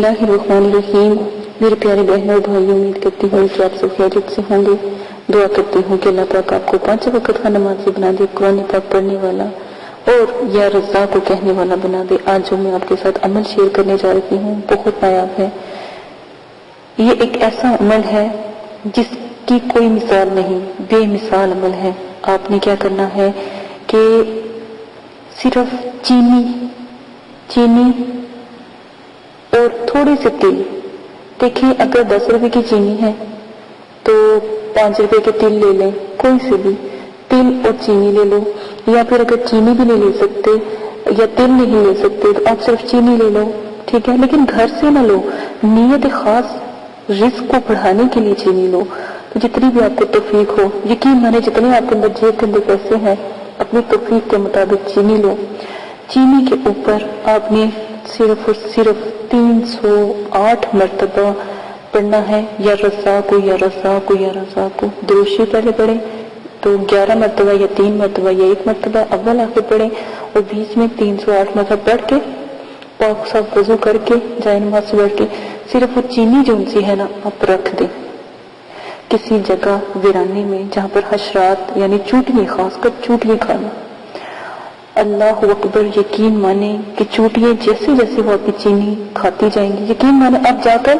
बिस्मिल्लाहिर्रहमानिर्रहीम। मेरे प्यारे बहनों और भाइयों, उम्मीद करती हूँ कि आप सब खैरियत से होंगे। दुआ करती हूँ कि अल्लाह पाक आपको 5 वक्त का नमाज़ी बना दे, कुरान पाक पढ़ने वाला और या रज़ा को कहने वाला बना दे। आज जो मैं आपके साथ अमल शेयर करने जा रही हूँ बहुत नायाब है। ये एक ऐसा अमल है जिसकी कोई मिसाल नहीं, बेमिसाल अमल है। आपने क्या करना है कि सिर्फ चीनी और थोड़े से तिल, देखिए अगर 10 रुपए की चीनी है तो 5 रुपए के तिल ले लें, कोई से भी तिल और चीनी ले लो। या फिर अगर चीनी भी नहीं ले सकते या तिल नहीं ले सकते तो आप सिर्फ चीनी ले लो, ठीक है। लेकिन घर से ना लो, नियत खास रिस्क को बढ़ाने के लिए चीनी लो। तो जितनी भी आपको तौफीक हो, यकीन माने जितने आपके अंदर जेब के अंदर पैसे हैं, अपनी तौफीक के मुताबिक चीनी लो। चीनी के ऊपर आपने सिर्फ और सिर्फ 308 मरतबा पढ़ना है, या रज़ा को या रज़ा को या रज़ा को। दुरूद पहले पढ़े तो 11 मरतबा या 3 मरतबा या 1 मरतबा अव्वल आके पढ़े और बीच में 308 मरतबा पढ़ के पाक साफ वजू करके जाए नमाज से बैठ के सिर्फ वो चीनी जो उनसी है ना आप रख दें किसी जगह वीराने में जहां पर हशरात यानी चूटियां, खासकर चूटियां खाना। अल्लाह अकबर, यकीन माने कि चूटियां जैसे जैसे वो आपकी चीनी खाती जाएंगी, यकीन माने आप जाकर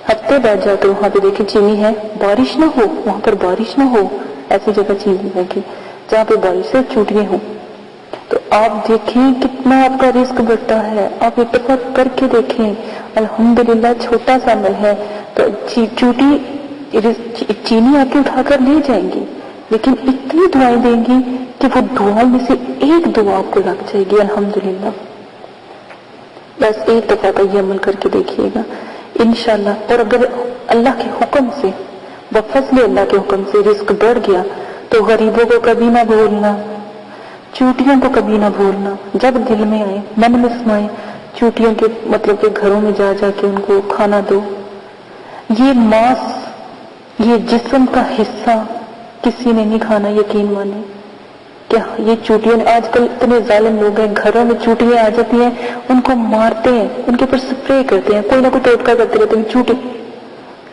हफ्ते बाद जाकर वहां पे देखें चीनी है, बारिश ना हो, वहां पर बारिश ना हो, ऐसी जगह चीनी रखें जहां पे बारिश से चूटियां हो, तो आप देखें कितना आपका रिस्क बढ़ता है। आप इत्तेफाक करके देखें, अल्हम्दुलिल्लाह छोटा सा अमल है तो चीनी आपके उठाकर ले जाएंगी, लेकिन इतनी दुआएं देंगी कि वो दुआ में से एक दुआ आपको लग जाएगी अल्हम्दुलिल्लाह। बस एक दफा का ये अमल करके देखिएगा इंशाअल्लाह। और अगर अल्लाह के हुक्म से, बफज़ल अल्लाह के हुक्म से रिस्क बढ़ गया तो गरीबों को कभी ना भूलना, चूटियों को कभी ना भूलना। जब दिल में आए, मन में समाए, चूटियों के मतलब के घरों में जा जाके उनको खाना दो। ये मांस, ये जिस्म का हिस्सा किसी ने नहीं खाना, यकीन माने। क्या ये चूटियां, आजकल इतने जालिम लोग हैं, घरों में चूटियां आ जाती हैं, उनको मारते हैं, उनके ऊपर स्प्रे करते हैं, कोई ना कोई टोटका करते रहते हैं। चूटी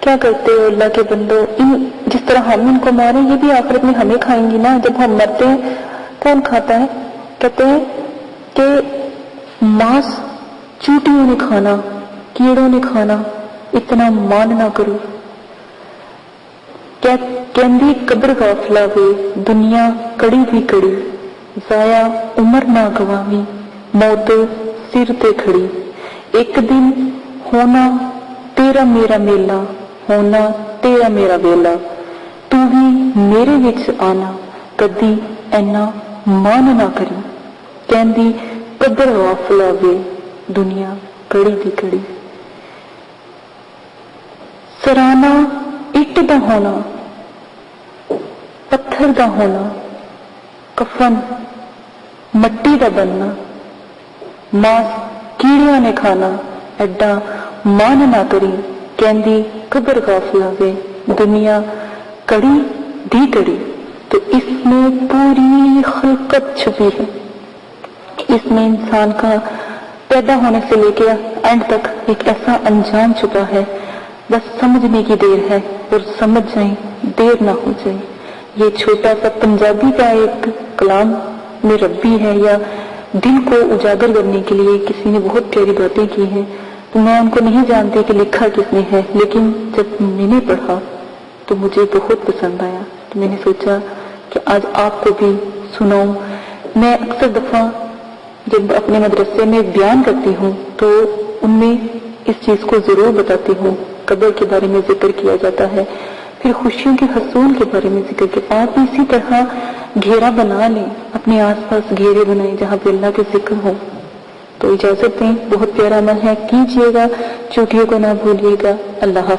क्या करते हो अल्लाह के बंदो, इन जिस तरह हम इनको मारे ये भी आखिरत में हमें खाएंगी ना। जब हम मरते हैं कौन खाता है? कहते हैं कि मांस चूटियों ने खाना, कीड़ों ने खाना, इतना मान ना करो। क्या कहती कब्र गाफला वे, दुनिया कड़ी भी कड़ी, जाया उम्र ना गवावी, मौत सिर ते खड़ी। एक दिन होना तेरा मेरा मेला, होना तेरा मेरा वेला, तू भी मेरे विच आना, कदी ऐना मान ना करी। कहती कब्र गाफला वे, दुनिया कड़ी भी कड़ी। सराना इट दा होना, पत्थर दा होना, कफन मट्टी दा बनना, मांस कीड़ियां ने खाना, एडा मान ना करी। कहती कब्र गाफला वे, दुनिया कड़ी दी कड़ी। तो इसमें पूरी खलकत छुपी है, इसमें इंसान का पैदा होने से लेकर एंड तक एक ऐसा अंजाम छुपा है। बस समझने की देर है और समझ जाए, देर ना हो जाए। ये छोटा सा पंजाबी का एक कलाम में रब्बी है, या दिल को उजागर करने के लिए किसी ने बहुत प्यारी बातें की हैं। तो मैं उनको नहीं जानती कि लिखा किसने है, लेकिन जब मैंने पढ़ा तो मुझे बहुत पसंद आया, तो मैंने सोचा कि आज आपको भी सुनाऊं। मैं अक्सर दफा जब अपने मदरसे में बयान करती हूँ तो उनमें इस चीज को जरूर बताती हूँ। कब्र के बारे में जिक्र किया जाता है, फिर खुशियों के हसूल के बारे में जिक्र किया। आप इसी तरह घेरा बना लें, अपने आसपास घेरे बनाएं जहां पे अल्लाह के जिक्र हो। तो इजाजत दें, बहुत प्यारा अमल है, कीजिएगा, चूटियों को ना भूलिएगा। अल्लाह।